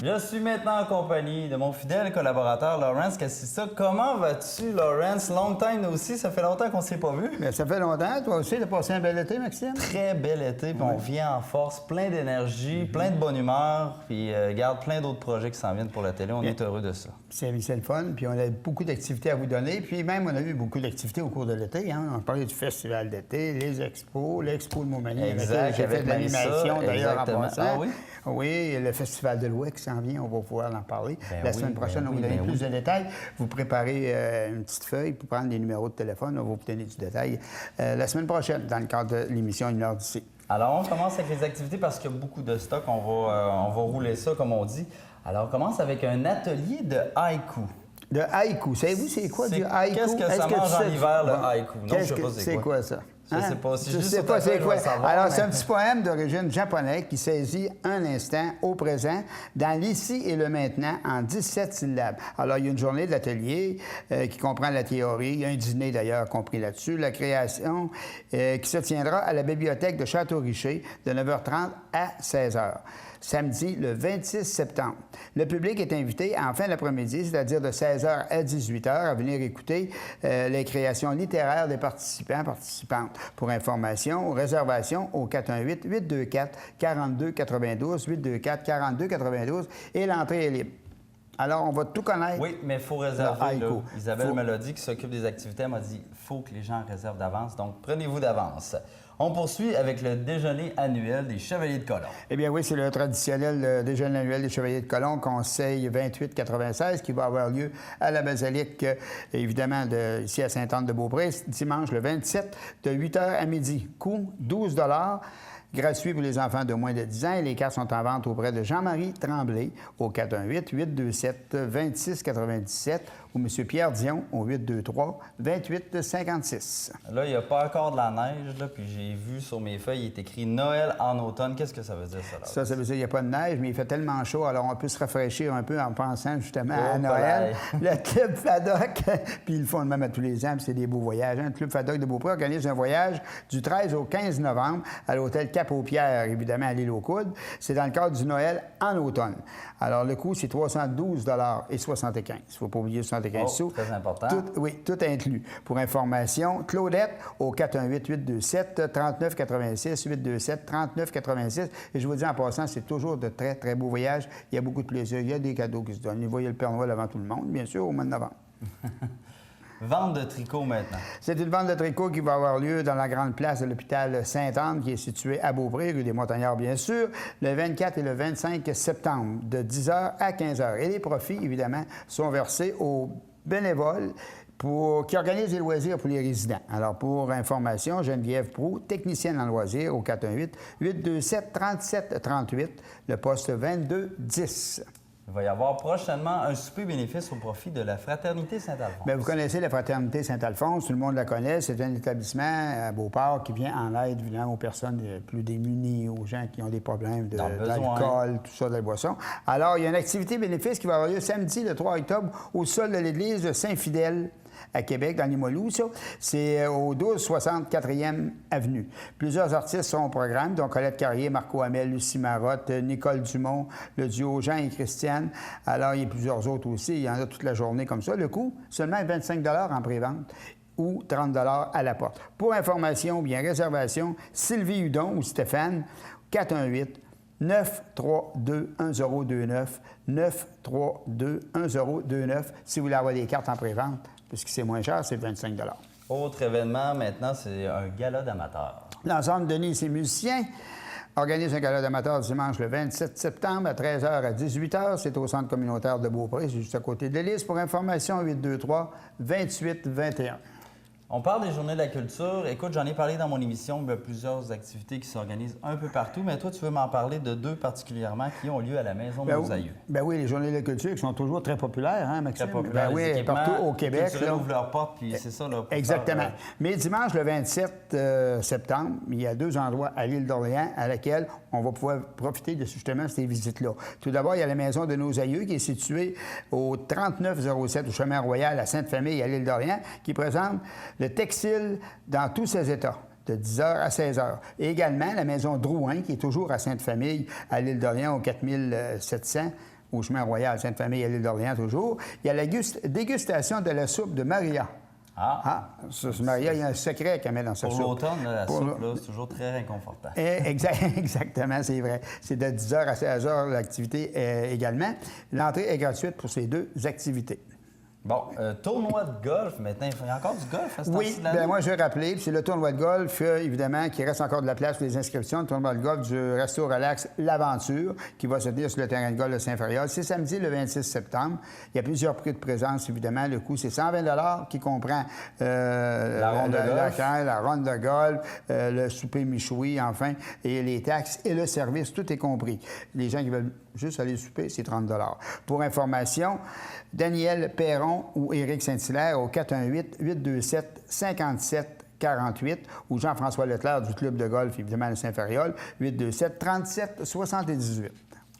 Je suis maintenant en compagnie de mon fidèle collaborateur Lawrence Cassissa. Comment vas-tu, Lawrence? Long time aussi, ça fait longtemps qu'on ne s'est pas vu. Bien, ça fait longtemps. Toi aussi, tu as passé un bel été, Maxime? Très bel été, puis on vient en force, plein d'énergie, plein de bonne humeur, puis garde plein d'autres projets qui s'en viennent pour la télé. On est heureux de ça. C'est le fun, puis on a beaucoup d'activités à vous donner, puis même on a eu beaucoup d'activités au cours de l'été. Hein? On a parlé du festival d'été, les expos, l'expo de Montmagny. Exact, j'ai fait de l'animation d'ailleurs en passant. Ah oui? Oui, le festival de l'Ouest qui s'en vient, on va pouvoir en parler. La semaine prochaine, on va vous donner plus de détails. Vous préparez une petite feuille pour prendre les numéros de téléphone, on va vous donner du détail la semaine prochaine dans le cadre de l'émission Une heure d'ici. Alors, on commence avec les activités parce qu'il y a beaucoup de stock. On va rouler ça, comme on dit. Alors, on commence avec un atelier de haïku. De haïku. Savez-vous c'est quoi du haïku? Qu'est-ce que ça mange en hiver, le haïku? Non, je sais pas c'est quoi ça? Je ne sais pas. Je ne sais pas c'est quoi. Alors, c'est un petit poème d'origine japonaise qui saisit un instant au présent dans l'ici et le maintenant en 17 syllabes. Alors, il y a une journée d'atelier qui comprend la théorie. Il y a un dîner, d'ailleurs, compris là-dessus. La création qui se tiendra à la bibliothèque de Château-Richer de 9h30 à 16h. Samedi, le 26 septembre. Le public est invité en fin d'après-midi, c'est-à-dire de 16h à 18h, à venir écouter les créations littéraires des participantes. Pour information ou réservation au 418-824-4292, 824-4292, et l'entrée est libre. Alors, on va tout connaître. Oui, mais il faut réserver. Là. Isabelle Melody, qui s'occupe des activités, m'a dit qu'il faut que les gens réservent d'avance, donc prenez-vous d'avance. On poursuit avec le déjeuner annuel des Chevaliers de Colomb. Eh bien oui, c'est le traditionnel déjeuner annuel des Chevaliers de Colomb, Conseil 2896, qui va avoir lieu à la basilique, évidemment, ici à Sainte-Anne-de-Beaupré, dimanche le 27, de 8h à midi. Coût 12 $. Gratuit pour les enfants de moins de 10 ans et les cartes sont en vente auprès de Jean-Marie Tremblay au 418-827-2697 ou M. Pierre Dion au 823-2856. Là, il n'y a pas encore de la neige, là, puis j'ai vu sur mes feuilles, il est écrit Noël en automne. Qu'est-ce que ça veut dire, ça? Là? Ça veut dire qu'il n'y a pas de neige, mais il fait tellement chaud, alors on peut se rafraîchir un peu en pensant justement à Noël. Le Club Faddock, puis ils le font de même à tous les ans, puis c'est des beaux voyages. Le Club Faddock de Beaupré organise un voyage du 13 au 15 novembre à l'hôtel Cap-aux-Pierres, évidemment, à l'île aux Coudes. C'est dans le cadre du Noël en automne. Alors, le coût, c'est 312,75 $. Il ne faut pas oublier 75 sous. Très important. Tout inclus. Pour information, Claudette au 418-827-3986, 827-3986. Et je vous dis en passant, c'est toujours de très, très beaux voyages. Il y a beaucoup de plaisir. Il y a des cadeaux qui se donnent. Vous voyez le Père Noël avant tout le monde, bien sûr, au mois de novembre. Vente de tricots maintenant. C'est une vente de tricots qui va avoir lieu dans la grande place de l'hôpital Sainte-Anne, qui est située à Beaupré, rue des Montagnards, bien sûr, le 24 et le 25 septembre, de 10h à 15h. Et les profits, évidemment, sont versés aux bénévoles qui organisent des loisirs pour les résidents. Alors, pour information, Geneviève Proulx, technicienne en loisirs, au 418-827-3738, le poste 2210. Il va y avoir prochainement un souper bénéfice au profit de la Fraternité Saint-Alphonse. Bien, vous connaissez la Fraternité Saint-Alphonse, tout le monde la connaît. C'est un établissement à Beauport qui vient en aide, évidemment, aux personnes plus démunies, aux gens qui ont des problèmes d'alcool, tout ça, de la boisson. Alors, il y a une activité bénéfice qui va avoir lieu samedi, le 3 octobre, au sol de l'église de Saint-Fidèle, à Québec, dans Limoilou, ça. C'est au 1264e Avenue. Plusieurs artistes sont au programme, dont Colette Carrier, Marco Hamel, Lucie Marotte, Nicole Dumont, le duo Jean et Christiane. Alors, il y a plusieurs autres aussi. Il y en a toute la journée comme ça. Le coût, seulement 25 $ en pré-vente ou 30 $ à la porte. Pour information ou bien réservation, Sylvie Hudon ou Stéphane, 418-932-1029, 932-1029, si vous voulez avoir des cartes en pré-vente. Puisque c'est moins cher, c'est 25 $. Autre événement, maintenant, c'est un gala d'amateurs. L'ensemble Denis et ses musiciens organise un gala d'amateurs dimanche le 27 septembre à 13h à 18h. C'est au centre communautaire de Beaupré, c'est juste à côté de l'Élysée. Pour information, 823-2821. On parle des Journées de la culture. Écoute, j'en ai parlé dans mon émission, il y a plusieurs activités qui s'organisent un peu partout, mais toi, tu veux m'en parler de deux particulièrement qui ont lieu à la Maison de nos aïeux. Ben oui, les Journées de la culture qui sont toujours très populaires, hein, Maxime? Très populaires. Ben oui, partout au Québec. Ils ouvrent leurs portes, puis c'est ça. Là, exactement. Mais dimanche, le 27 septembre, il y a 2 endroits à l'île d'Orléans à laquelle on va pouvoir profiter de justement ces visites-là. Tout d'abord, il y a la Maison de nos aïeux qui est située au 3907 au Chemin Royal à Sainte-Famille à l'île d'Orléans, qui présente le textile dans tous ses états, de 10h à 16h. Et également la maison Drouin, qui est toujours à Sainte-Famille, à l'île d'Orléans, au 4700, au chemin Royal, Sainte-Famille, à l'île d'Orléans toujours. Il y a la dégustation de la soupe de Maria. Maria, il y a un secret qu'elle met dans sa soupe. Pour l'automne, la soupe, c'est toujours très réconfortant. Exactement, c'est vrai. C'est de 10h à 16h l'activité également. L'entrée est gratuite pour ces deux activités. Bon, tournoi de golf, maintenant, il y a encore du golf à ce Oui, bien moi, je vais rappeler, c'est le tournoi de golf, évidemment, qui reste encore de la place pour les inscriptions. Le tournoi de golf du Resto Relax L'Aventure, qui va se tenir sur le terrain de golf de Saint-Fariol. C'est samedi, le 26 septembre. Il y a plusieurs prix de présence, évidemment. Le coût, c'est 120 qui comprend la ronde de golf, le souper Michoui, enfin, et les taxes et le service, tout est compris. Les gens qui veulent juste aller souper, c'est 30 $. Pour information, Daniel Perron ou Éric Saint-Hilaire au 418-827-57-48 ou Jean-François Leclerc du club de golf, évidemment, de Saint-Fariol, 827-37-78.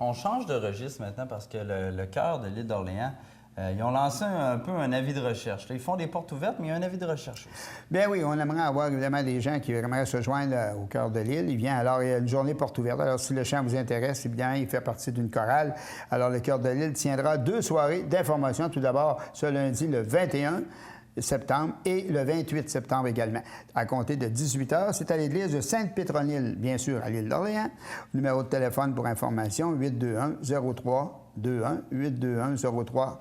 On change de registre maintenant parce que le cœur de l'île d'Orléans, ils ont lancé un peu un avis de recherche. Là, ils font des portes ouvertes, mais il y a un avis de recherche aussi. Bien oui, on aimerait avoir évidemment des gens qui aimeraient se joindre au cœur de l'île. Il y a une journée porte ouverte. Alors, si le chant vous intéresse, évidemment, il fait partie d'une chorale. Alors, le cœur de l'île tiendra 2 soirées d'information. Tout d'abord, ce lundi, le 21 septembre et le 28 septembre également. À compter de 18h, c'est à l'église de Sainte-Pétronille, bien sûr, à l'île d'Orléans. Numéro de téléphone pour information, 821-0321, 821-0321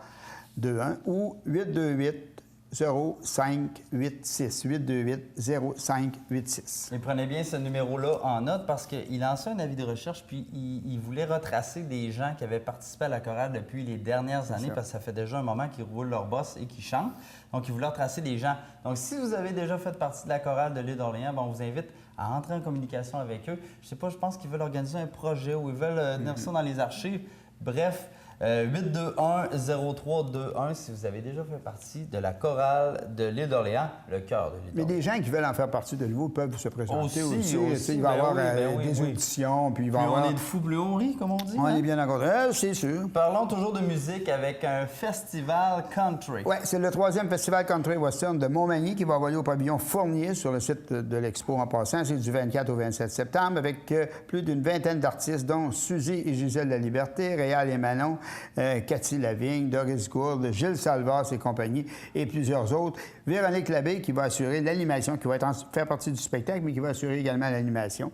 ou 828-0586, 828-0586. Et prenez bien ce numéro-là en note parce qu'il lançait un avis de recherche puis il voulait retracer des gens qui avaient participé à la chorale depuis les dernières années parce que ça fait déjà un moment qu'ils roulent leur bosse et qu'ils chantent. Donc, il voulait retracer des gens. Donc, si vous avez déjà fait partie de la chorale de l'île d'Orléans, on vous invite à entrer en communication avec eux. Je sais pas, je pense qu'ils veulent organiser un projet ou ils veulent tenir ça dans les archives. Bref, 821-0321 si vous avez déjà fait partie de la chorale de l'île d'Orléans, le cœur de l'île d'Orléans. Mais des gens qui veulent en faire partie de nouveau peuvent se présenter aussi. Il va y avoir des auditions, puis il va y avoir... On est de fou bleu, on rit, comme on dit. On est bien encore. C'est sûr. Parlons toujours de musique avec un festival country. Oui, c'est le 3e festival country western de Montmagny qui va avoir lieu au pavillon Fournier sur le site de l'Expo en passant. C'est du 24 au 27 septembre avec plus d'une vingtaine d'artistes, dont Suzy et Gisèle La Liberté, Réal et Manon, Cathy Lavigne, Doris Gourde, Gilles Salvas et compagnie, et plusieurs autres. Véronique Labbé qui va assurer l'animation, qui va faire partie du spectacle, mais qui va assurer également l'animation.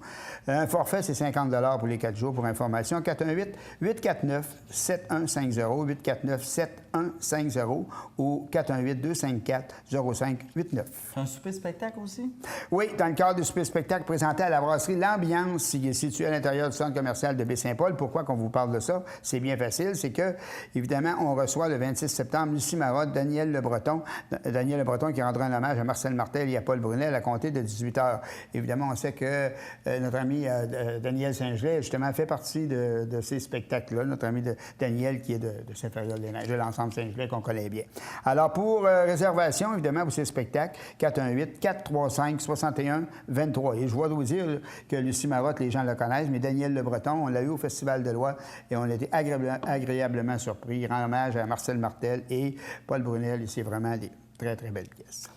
Un forfait, c'est 50 $ pour les 4 jours. Pour information, 418-849-7150, 849-7150 ou 418-254-0589. Un souper-spectacle aussi? Oui, dans le cadre du souper-spectacle présenté à la brasserie L'Ambiance, qui est située à l'intérieur du centre commercial de Baie-Saint-Paul. Pourquoi qu'on vous parle de ça? C'est bien facile. C'est que, évidemment, on reçoit le 26 septembre Lucie Marotte, Daniel Le Breton qui rendra un hommage à Marcel Martel et à Paul Brunel à compter de 18h. Évidemment, on sait que notre ami Daniel Saint-Gelais, justement, fait partie de ces spectacles-là. Notre ami Daniel, qui est de Saint-Fariol-des-Neiges, de l'ensemble Saint-Gelais qu'on connaît bien. Alors, pour réservation, évidemment, pour ces spectacles, 418-435-61-23. Et je dois vous dire que Lucie Marotte, les gens le connaissent, mais Daniel Le Breton, on l'a eu au Festival de Loire et on a été agréablement surpris. Il rend hommage à Marcel Martel et Paul Brunel, et c'est vraiment des très, très belles pièces.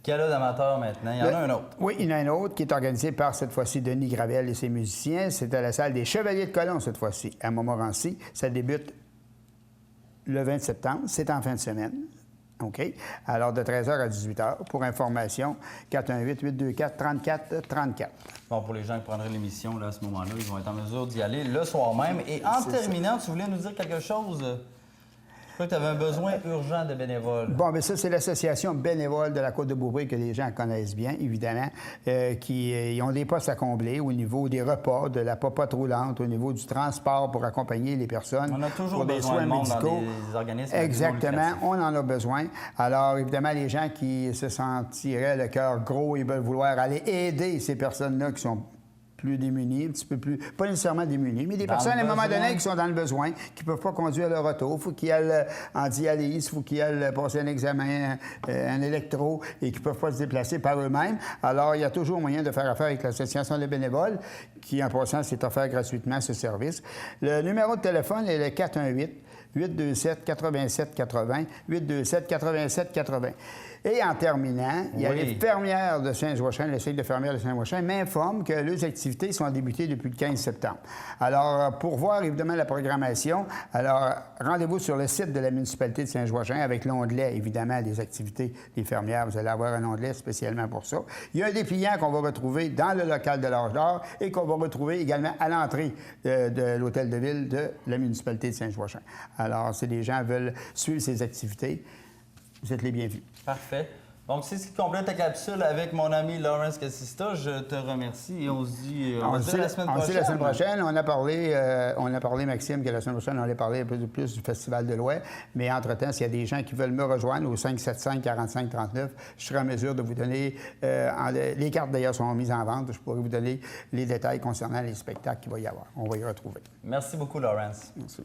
Gala d'amateurs maintenant. Il y en a un autre. Oui, il y en a un autre qui est organisé par, cette fois-ci, Denis Gravel et ses musiciens. C'est à la salle des Chevaliers de Colomb, cette fois-ci, à Montmorency. Ça débute le 20 septembre. C'est en fin de semaine. OK. Alors, de 13h à 18h. Pour information, 418-824-3434. Bon, pour les gens qui prendraient l'émission là, à ce moment-là, ils vont être en mesure d'y aller le soir même. Et en terminant, tu voulais nous dire quelque chose? Je crois que tu avais un besoin urgent de bénévoles. Bon, bien ça, c'est l'association bénévole de la Côte-de-Beaupré que les gens connaissent bien, évidemment, qui ont des postes à combler au niveau des repas, de la popote roulante, au niveau du transport pour accompagner les personnes. On a toujours pour des besoin soins de monde médicaux. dans des organismes. Exactement, on en a besoin. Alors, évidemment, les gens qui se sentiraient le cœur gros, ils veulent vouloir aller aider ces personnes-là qui sont plus démunis, un petit peu plus, pas nécessairement démunis, mais des personnes, à un moment donné, qui sont dans le besoin, qui ne peuvent pas conduire leur auto. Il faut qu'ils aillent en dialyse, il faut qu'ils aillent passer un examen, un électro, et qu'ils ne peuvent pas se déplacer par eux-mêmes. Alors, il y a toujours moyen de faire affaire avec l'Association des bénévoles, qui, en passant, s'est offert gratuitement ce service. Le numéro de téléphone est le 418-827-8780, 827-8780. Et en terminant, il y a les fermières de Saint-Joachim, le cycle de fermières de Saint-Joachim m'informe que leurs activités sont débutées depuis le 15 septembre. Alors, pour voir évidemment la programmation, alors rendez-vous sur le site de la municipalité de Saint-Joachim avec l'onglet, évidemment, des activités des fermières. Vous allez avoir un onglet spécialement pour ça. Il y a un dépliant qu'on va retrouver dans le local de l'Âge d'Or et qu'on va retrouver également à l'entrée de l'hôtel de ville de la municipalité de Saint-Joachim. Alors, si les gens veulent suivre ces activités, vous êtes les bienvenus. Parfait. Donc, c'est ce qui complète ta capsule avec mon ami Lawrence Casista. Je te remercie et on se dit, on se dit la semaine prochaine. On se dit la semaine prochaine. On a parlé, Maxime, que la semaine prochaine, on allait parler un peu plus du Festival de l'Ouest. Mais entre-temps, s'il y a des gens qui veulent me rejoindre au 575-4539, je serai en mesure de vous donner... les cartes, d'ailleurs, sont mises en vente. Je pourrai vous donner les détails concernant les spectacles qu'il va y avoir. On va y retrouver. Merci beaucoup, Lawrence. Merci.